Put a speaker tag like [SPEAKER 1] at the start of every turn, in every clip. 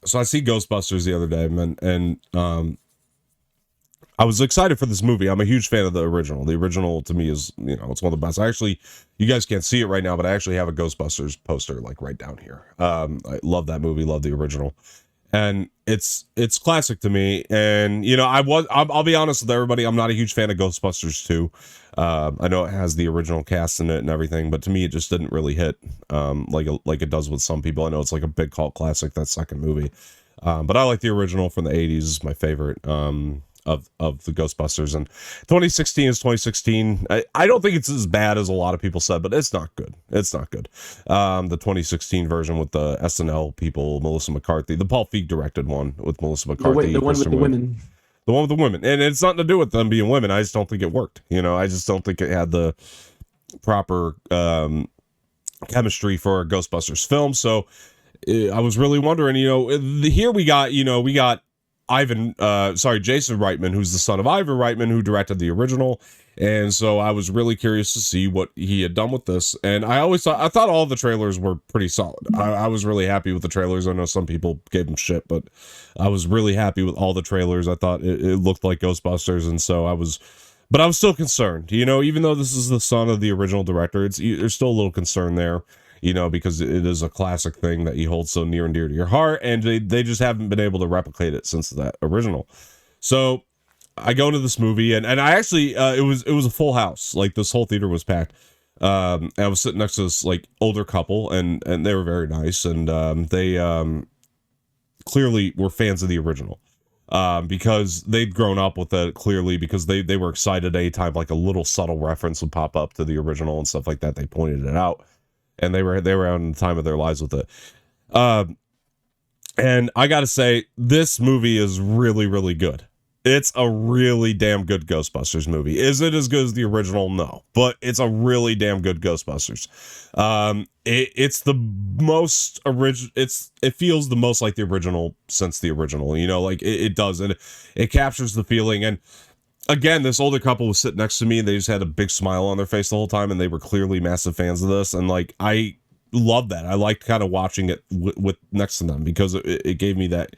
[SPEAKER 1] So I see Ghostbusters the other day, and I was excited for this movie. I'm a huge fan of the original. The original to me is, it's one of the best. I actually, you guys can't see it right now, but I actually have a Ghostbusters poster like right down here. I love that movie, love the original, and it's classic to me. And I'll be honest with everybody, I'm not a huge fan of Ghostbusters 2. I know it has the original cast in it and everything, but to me it just didn't really hit like it does with some people. I know it's like a big cult classic, that second movie, but I like the original from the 80s. Is my favorite. Of the Ghostbusters, and 2016 is 2016. I don't think it's as bad as a lot of people said, but it's not good. It's not good. The 2016 version with the SNL people, Melissa McCarthy, the Paul Feig directed one with Melissa McCarthy,
[SPEAKER 2] The one with the women.
[SPEAKER 1] the one with the women, and it's nothing to do with them being women. I just don't think it worked. I just don't think it had the proper chemistry for a Ghostbusters film. So I was really wondering, here we got Jason Reitman, who's the son of Ivan Reitman, who directed the original. And so I was really curious to see what he had done with this. And I thought all the trailers were pretty solid. I was really happy with the trailers. I know some people gave them shit, but I was really happy with all the trailers. I thought it looked like Ghostbusters. And so I was still concerned, even though this is the son of the original director, there's still a little concern there. Because it is a classic thing that you hold so near and dear to your heart, and they just haven't been able to replicate it since that original. So I go into this movie, and I actually, it was a full house. Like, this whole theater was packed. I was sitting next to this, like, older couple, and they were very nice, and they clearly were fans of the original. Because they'd grown up with it, clearly, because they were excited anytime, like, a little subtle reference would pop up to the original and stuff like that. They pointed it out. And they were on the time of their lives with it. And I gotta say, this movie is really, really good. It's a really damn good Ghostbusters movie. Is it as good as the original? No, but it's a really damn good Ghostbusters. It's the most original. It feels the most like the original since the original. Like it does, and it captures the feeling. And again, this older couple was sitting next to me, and they just had a big smile on their face the whole time, and they were clearly massive fans of this. And like, I love that. I liked kind of watching it with next to them, because it gave me that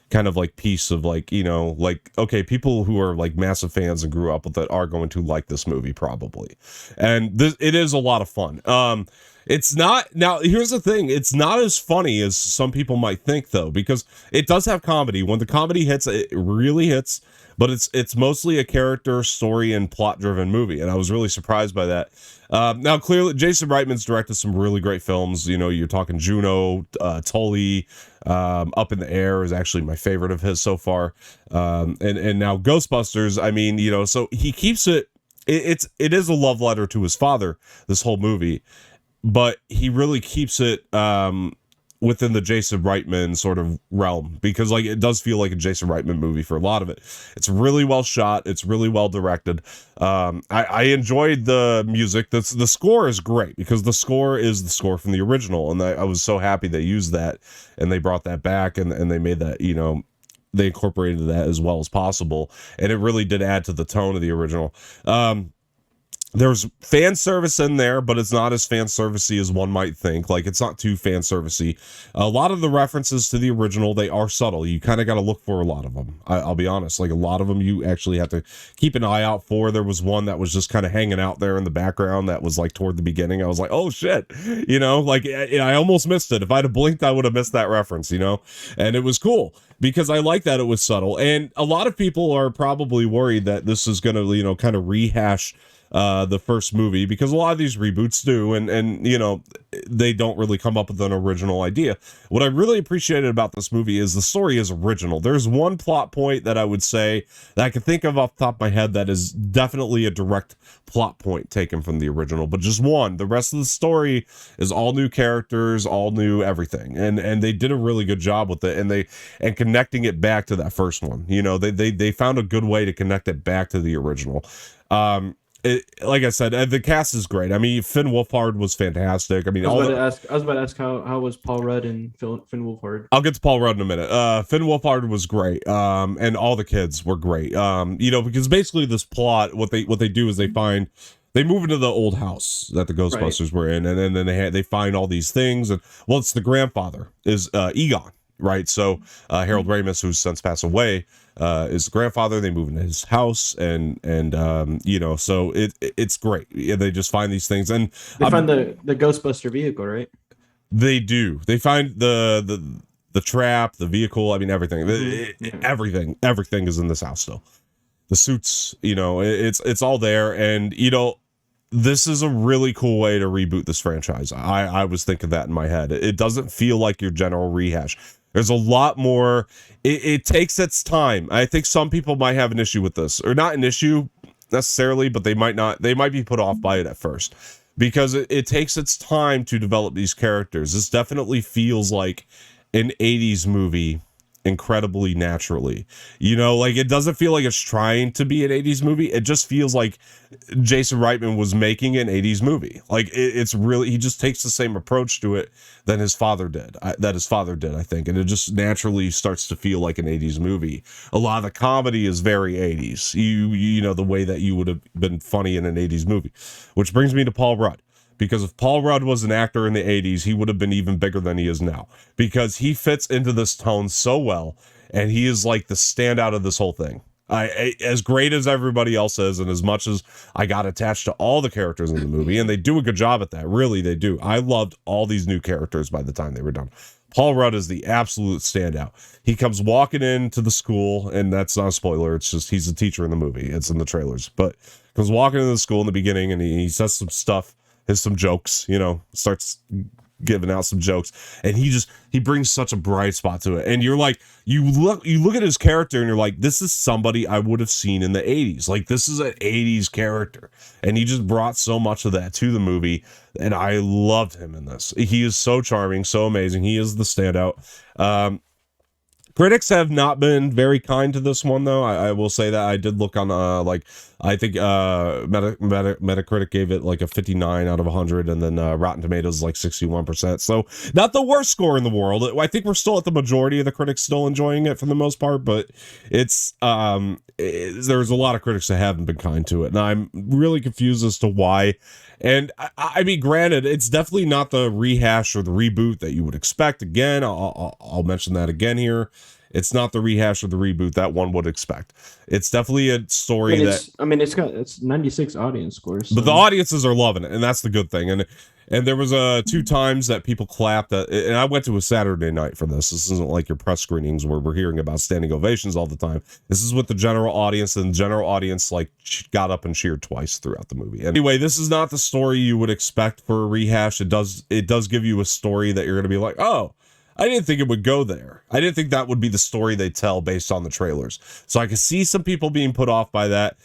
[SPEAKER 1] kind of like piece of like, like, okay, people who are like massive fans and grew up with it are going to like this movie probably. And it is a lot of fun. It's not, now here's the thing, it's not as funny as some people might think though, because it does have comedy. When the comedy hits, it really hits, but it's mostly a character, story, and plot driven movie, and I was really surprised by that. Now, clearly, Jason Reitman's directed some really great films. You're talking Juno, Tully, Up in the Air is actually my favorite of his so far, and now Ghostbusters. I mean, so he keeps it. It is a love letter to his father, this whole movie, but he really keeps it within the Jason Reitman sort of realm, because like it does feel like a Jason Reitman movie for a lot of it. It's really well shot. It's really well directed. I enjoyed the music. The score is great, because the score is the score from the original, and I was so happy they used that and they brought that back, and they made that, they incorporated that as well as possible, and it really did add to the tone of the original. There's fan service in there, but it's not as fan servicey as one might think. Like, it's not too fan servicey. A lot of the references to the original, they are subtle. You kind of got to look for a lot of them. I'll be honest. Like, a lot of them you actually have to keep an eye out for. There was one that was just kind of hanging out there in the background that was like toward the beginning. I was like, oh shit, like I almost missed it. If I'd have blinked, I would have missed that reference, and it was cool because I like that it was subtle. And a lot of people are probably worried that this is going to, kind of rehash the first movie, because a lot of these reboots do, and they don't really come up with an original idea. What I really appreciated about this movie is the story is original. There's one plot point that I would say that I can think of off the top of my head that is definitely a direct plot point taken from the original, but just one. The rest of the story is all new characters, all new everything, and they did a really good job with it, and connecting it back to that first one. They found a good way to connect it back to the original. Like I said, the cast is great. I mean, Finn Wolfhard was fantastic. I mean,
[SPEAKER 2] I was about to ask how was Paul Rudd and Finn Wolfhard?
[SPEAKER 1] I'll get to Paul Rudd in a minute. Finn Wolfhard was great. And all the kids were great. Because basically this plot, what they do is they move into the old house that the Ghostbusters were in, and then they find all these things, and well, it's the grandfather is Egon. right? So Harold Ramis, who's since passed away, is the grandfather. They move into his house, and you know, so it's great. Yeah, they just find these things, and
[SPEAKER 2] They find the Ghostbuster vehicle, right?
[SPEAKER 1] they do. They find the trap, the vehicle. I mean, everything.
[SPEAKER 2] Yeah.
[SPEAKER 1] Everything is in this house still. The suits, you know, it's all there, and you know, this is a really cool way to reboot this franchise. I was thinking that in my head. It doesn't feel like your general rehash. There's a lot more. It takes its time. I think some people might have an issue with this, or not an issue necessarily, but they might not. They might be put off by it at first because it takes its time to develop these characters. This definitely feels like an 80s movie incredibly naturally. You know, like it doesn't feel like it's trying to be an 80s movie. It just feels like Jason Reitman was making an 80s movie. Like it's really, he just takes the same approach to it than his father did. I think. And it just naturally starts to feel like an 80s movie. A lot of the comedy is very 80s. You know, the way that you would have been funny in an 80s movie. Which brings me to Paul Rudd. Because if Paul Rudd was an actor in the 80s, he would have been even bigger than he is now. Because he fits into this tone so well, and he is like the standout of this whole thing. As great as everybody else is, and as much as I got attached to all the characters in the movie, and they do a good job at that, really, they do. I loved all these new characters by the time they were done. Paul Rudd is the absolute standout. He comes walking into the school, and that's not a spoiler, it's just he's a teacher in the movie. It's in the trailers. But comes walking into the school in the beginning, and he says some stuff. Has some jokes, you know, starts giving out some jokes, and he brings such a bright spot to it. And you're like, you look at his character and you're like, this is somebody I would have seen in the 80s. Like, this is an 80s character. And he just brought so much of that to the movie, and I loved him in this. He is so charming, so amazing. He is the standout. Critics have not been very kind to this one, though. I will say that I did look on, I think Metacritic gave it like a 59 out of 100, and then Rotten Tomatoes like 61%. So not the worst score in the world. I think we're still at the majority of the critics still enjoying it for the most part, but it's there's a lot of critics that haven't been kind to it, and I'm really confused as to why. And I mean, granted, it's definitely not the rehash or the reboot that you would expect. Again, I'll mention that again here. It's not the rehash or the reboot that one would expect. It's definitely a story
[SPEAKER 2] it's 96 audience scores. So.
[SPEAKER 1] But the audiences are loving it, and that's the good thing. And there was 2 times that people clapped at, and I went to a Saturday night for this. This isn't like your press screenings where we're hearing about standing ovations all the time. This is with the general audience, and the general audience like got up and cheered twice throughout the movie. Anyway, this is not the story you would expect for a rehash. It does give you a story that you're going to be like, oh, I didn't think it would go there. I didn't think that would be the story they tell based on the trailers. So I could see some people being put off by that.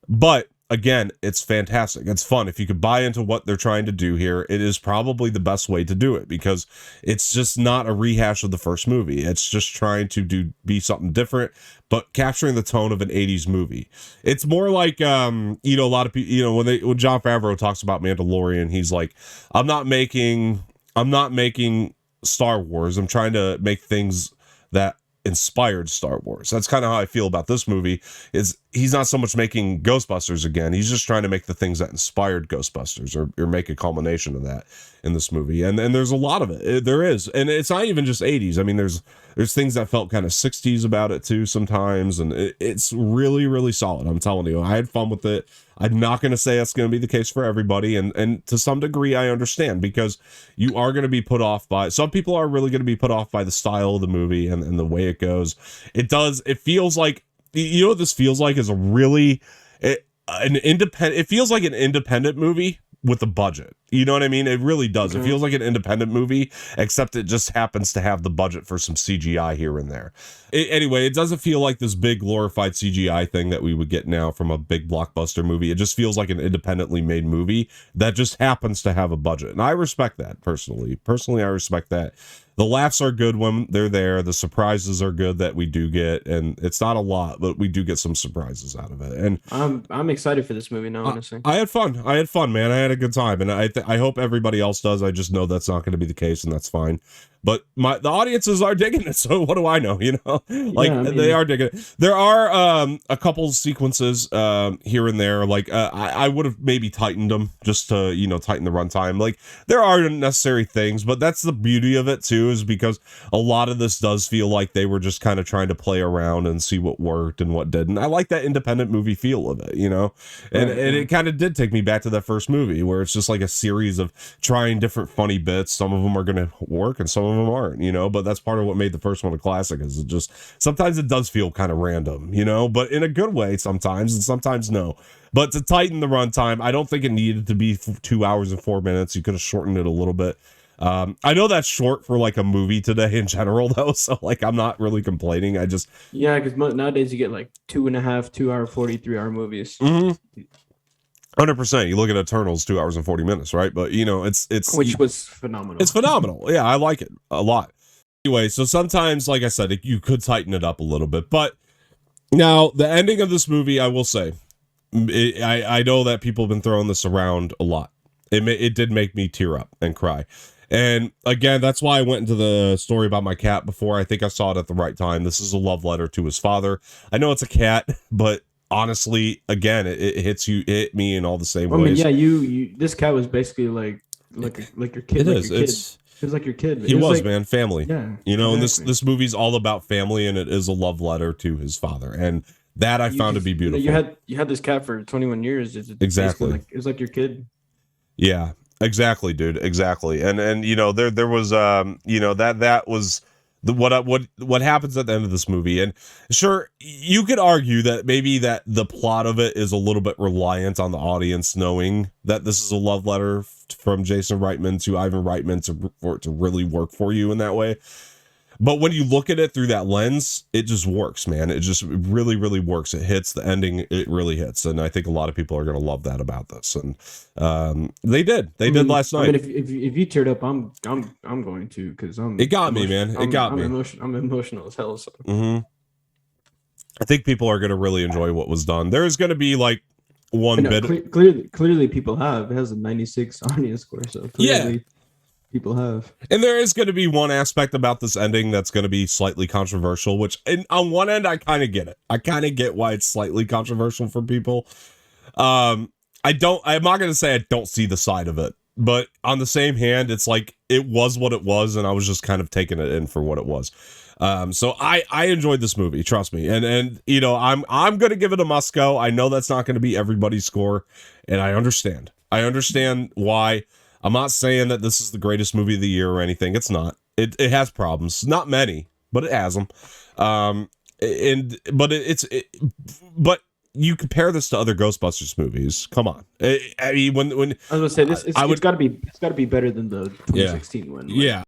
[SPEAKER 1] But again, it's fantastic. It's fun. If you could buy into what they're trying to do here, it is probably the best way to do it, because it's just not a rehash of the first movie. It's just trying to be something different, but capturing the tone of an 80s movie. It's more like, a lot of people, when Jon Favreau talks about Mandalorian, he's like, I'm not making Star Wars. I'm trying to make things that inspired Star Wars. That's kind of how I feel about this movie. Is he's not so much making Ghostbusters again. He's just trying to make the things that inspired Ghostbusters, or make a culmination of that in this movie. And there's a lot of it. There is. And it's not even just 80s. I mean, there's things that felt kind of 60s about it too sometimes. And it's really, really solid. I'm telling you, I had fun with it. I'm not going to say that's going to be the case for everybody. And to some degree, I understand, because you are going to be put off by, some people are really going to be put off by the style of the movie and the way it goes. It feels like, you know what this feels like is it feels like an independent movie with a budget. You know what I mean? It really does. It feels like an independent movie, except it just happens to have the budget for some CGI here and there. Anyway, it doesn't feel like this big glorified CGI thing that we would get now from a big blockbuster movie. It just feels like an independently made movie that just happens to have a budget. And I respect that personally. Personally, I respect that. The laughs are good when they're there. The surprises are good that we do get, and it's not a lot, but we do get some surprises out of it. And
[SPEAKER 2] I'm excited for this movie now, honestly.
[SPEAKER 1] I had fun, man. I had a good time, and I hope everybody else does. I just know that's not going to be the case, and that's fine. but the audiences are digging it. So what do I know? You know, like
[SPEAKER 2] Yeah, I mean,
[SPEAKER 1] they are digging it. There are a couple sequences here and there. Like I would have maybe tightened them just to, you know, tighten the runtime. Like there are necessary things, but that's the beauty of it too, is because a lot of this does feel like they were just kind of trying to play around and see what worked and what didn't. I like that independent movie feel of it, you know, and it kind of did take me back to that first movie where it's just like a series of trying different funny bits. Some of them are going to work and some of them aren't, you know, but that's part of what made the first one a classic, is it just sometimes it does feel kind of random, you know, but in a good way sometimes, and sometimes no. But to tighten the runtime, I don't think it needed to be 2 hours and 4 minutes. You could have shortened it a little bit. I know that's short for like a movie today in general, though, so like I'm not really complaining. I just
[SPEAKER 2] because nowadays you get like 2.5, 2 hour, 43-hour movies.
[SPEAKER 1] 100%. You look at Eternals, 2 hours and 40 minutes, right? But you know, it's
[SPEAKER 2] which was phenomenal.
[SPEAKER 1] It's phenomenal. Yeah, I like it a lot. Anyway, so sometimes, like I said, you could tighten it up a little bit. But now the ending of this movie, I will say, I know that people have been throwing this around a lot. It did make me tear up and cry. And again, that's why I went into the story about my cat before. I think I saw it at the right time. This is a love letter to his father. I know it's a cat, but honestly, again, it hit me in all the same ways.
[SPEAKER 2] I mean, yeah, you this cat was basically like your kid.
[SPEAKER 1] It is.
[SPEAKER 2] It was like your kid.
[SPEAKER 1] He was, man, family.
[SPEAKER 2] Yeah,
[SPEAKER 1] you know,
[SPEAKER 2] exactly.
[SPEAKER 1] And this movie's all about family, and it is a love letter to his father, and that I found to be beautiful.
[SPEAKER 2] You had this cat for 21 years.
[SPEAKER 1] Exactly.
[SPEAKER 2] It was like your kid.
[SPEAKER 1] Yeah, exactly, dude. Exactly. And you know, there was you know, that was what happens at the end of this movie. And sure, you could argue that maybe that the plot of it is a little bit reliant on the audience knowing that this is a love letter from Jason Reitman to Ivan Reitman for it to really work for you in that way. But when you look at it through that lens, it just works, man. It just really, really works. It hits the ending. It really hits. And I think a lot of people are going to love that about this. And they did. They did last night.
[SPEAKER 2] I mean, if you teared up, I'm going to, because
[SPEAKER 1] it got me, man. It got me.
[SPEAKER 2] I'm emotional as hell. So.
[SPEAKER 1] I think people are going to really enjoy what was done. There's going to be like one bit.
[SPEAKER 2] Clearly, people have. It has a 96 audience score. So clearly, people have.
[SPEAKER 1] And there is going to be one aspect about this ending that's going to be slightly controversial, which on one end, I kind of get it. I kind of get why it's slightly controversial for people. I'm not going to say I don't see the side of it, but on the same hand, it's like it was what it was, and I was just kind of taking it in for what it was. So I enjoyed this movie, trust me. And you know, I'm going to give it a must go. I know that's not going to be everybody's score, and I understand. I understand why. I'm not saying that this is the greatest movie of the year or anything. It's not. It has problems. Not many, but it has them. But you compare this to other Ghostbusters movies. Come on. I mean, when
[SPEAKER 2] I was gonna say this, it's got to be better than the 2016 one.
[SPEAKER 1] Yeah.